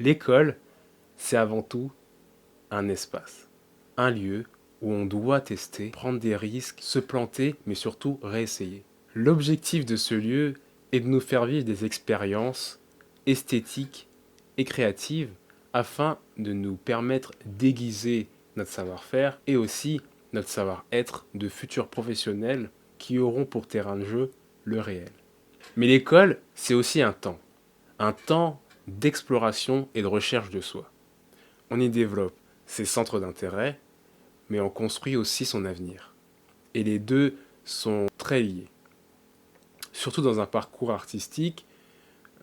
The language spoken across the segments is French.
L'école, c'est avant tout un espace, un lieu où on doit tester, prendre des risques, se planter, mais surtout réessayer. L'objectif de ce lieu est de nous faire vivre des expériences esthétiques et créatives afin de nous permettre d'aiguiser notre savoir-faire et aussi notre savoir-être de futurs professionnels qui auront pour terrain de jeu le réel. Mais l'école, c'est aussi un temps d'exploration et de recherche de soi. On y développe ses centres d'intérêt, mais on construit aussi son avenir. Et les deux sont très liés. Surtout dans un parcours artistique,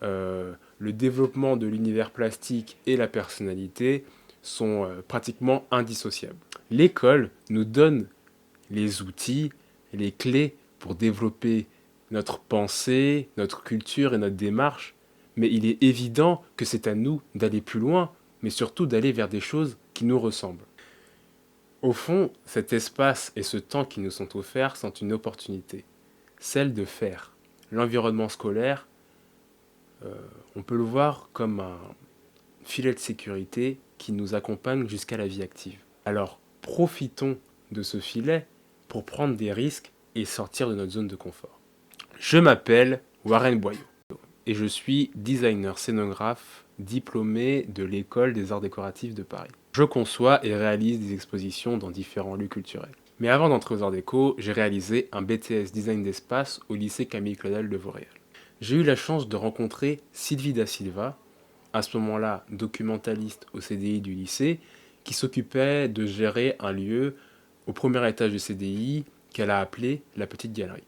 le développement de l'univers plastique et la personnalité sont pratiquement indissociables. L'école nous donne les outils, les clés pour développer notre pensée, notre culture et notre démarche, mais il est évident que c'est à nous d'aller plus loin, mais surtout d'aller vers des choses qui nous ressemblent. Au fond, cet espace et ce temps qui nous sont offerts sont une opportunité, celle de faire. L'environnement scolaire, on peut le voir comme un filet de sécurité qui nous accompagne jusqu'à la vie active. Alors, profitons de ce filet pour prendre des risques et sortir de notre zone de confort. Je m'appelle Warren Boyau et je suis designer scénographe diplômé de l'École des Arts Décoratifs de Paris. Je conçois et réalise des expositions dans différents lieux culturels. Mais avant d'entrer aux Arts Déco, j'ai réalisé un BTS Design d'espace au lycée Camille Claudel de Vauréal. J'ai eu la chance de rencontrer Sylvie Da Silva, à ce moment-là documentaliste au CDI du lycée, qui s'occupait de gérer un lieu au premier étage du CDI qu'elle a appelé la Petite Galerie.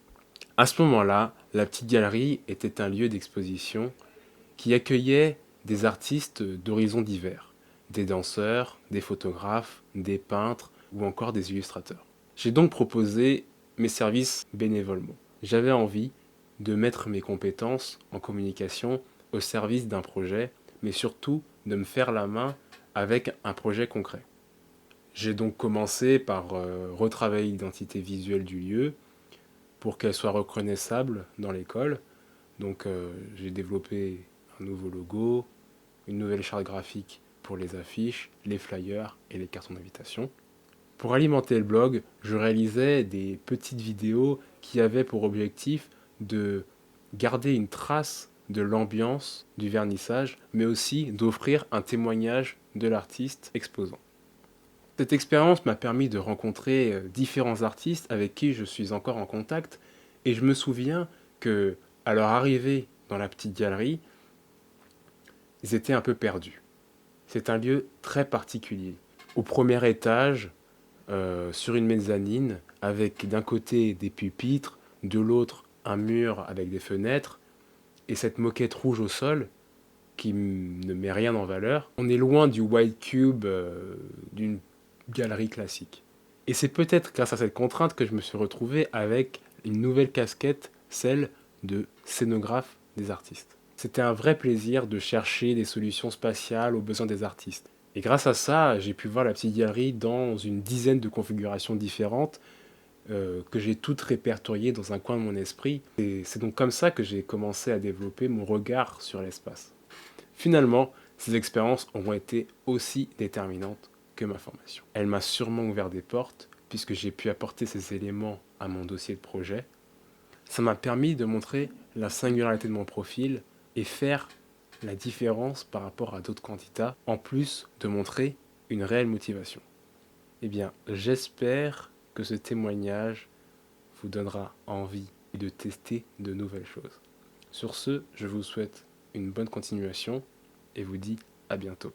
À ce moment-là, la Petite Galerie était un lieu d'exposition qui accueillait des artistes d'horizons divers, des danseurs, des photographes, des peintres ou encore des illustrateurs. J'ai donc proposé mes services bénévolement. J'avais envie de mettre mes compétences en communication au service d'un projet, mais surtout de me faire la main avec un projet concret. J'ai donc commencé par retravailler l'identité visuelle du lieu pour qu'elle soit reconnaissable dans l'école. Donc j'ai développé un nouveau logo, une nouvelle charte graphique pour les affiches, les flyers et les cartons d'invitation. Pour alimenter le blog, je réalisais des petites vidéos qui avaient pour objectif de garder une trace de l'ambiance du vernissage, mais aussi d'offrir un témoignage de l'artiste exposant. Cette expérience m'a permis de rencontrer différents artistes avec qui je suis encore en contact, et je me souviens que, à leur arrivée dans la petite galerie, ils étaient un peu perdus. C'est un lieu très particulier. Au premier étage, sur une mezzanine, avec d'un côté des pupitres, de l'autre un mur avec des fenêtres, et cette moquette rouge au sol qui ne met rien en valeur. On est loin du white cube d'une galerie classique. Et c'est peut-être grâce à cette contrainte que je me suis retrouvé avec une nouvelle casquette, celle de scénographe des artistes. C'était un vrai plaisir de chercher des solutions spatiales aux besoins des artistes. Et grâce à ça, j'ai pu voir la petite galerie dans une dizaine de configurations différentes que j'ai toutes répertoriées dans un coin de mon esprit. Et c'est donc comme ça que j'ai commencé à développer mon regard sur l'espace. Finalement, ces expériences auront été aussi déterminantes que ma formation. Elle m'a sûrement ouvert des portes, puisque j'ai pu apporter ces éléments à mon dossier de projet. Ça m'a permis de montrer la singularité de mon profil et faire la différence par rapport à d'autres candidats, en plus de montrer une réelle motivation. Eh bien, j'espère que ce témoignage vous donnera envie de tester de nouvelles choses. Sur ce, je vous souhaite une bonne continuation et vous dis à bientôt.